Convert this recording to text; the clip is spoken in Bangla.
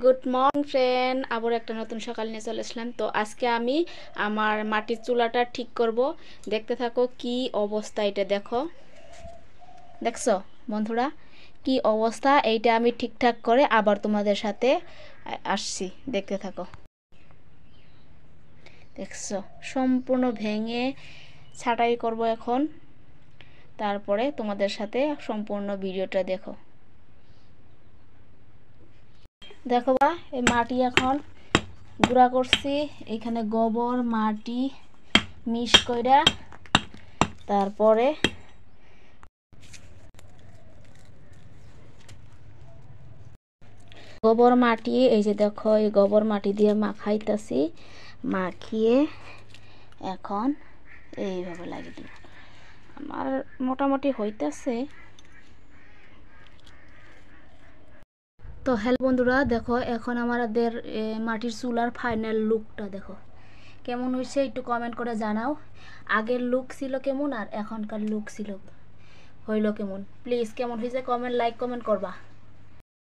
গুড মর্নিং ফ্রেন্ড, আবার একটা নতুন সকাল নিয়ে চলে আসলাম। তো আজকে আমি আমার মাটির চুলাটা ঠিক করব। দেখতে থাকো কি অবস্থা, এটা দেখো, দেখছো বন্ধুরা কি অবস্থা। এইটা আমি ঠিকঠাক করে আবার তোমাদের সাথে আসছি, দেখতে থাকো। দেখছো সম্পূর্ণ ভেঙে ছাঁটাই করব এখন, তারপরে তোমাদের সাথে সম্পূর্ণ ভিডিওটা দেখো। দেখো বা এই মাটি এখন গুঁড়া করছি, এখানে গোবর মাটি মিক্স কইরা, তারপরে গোবর মাটি, এই যে দেখো এই গোবর মাটি দিয়ে মাখাইতেছি, মাখিয়ে এখন এইভাবে লাগিয়ে দিব। আমার মোটামুটি হইতেছে। তো হ্যালো বন্ধুরা, দেখো এখন আমাদের মাটির চুলার ফাইনাল লুকটা দেখো কেমন হয়েছে, একটু কমেন্ট করে জানাও। আগের লুক ছিল কেমন আর এখনকার লুক হইলো কেমন, প্লিজ কেমন হয়েছে কমেন্ট, লাইক কমেন্ট করবা।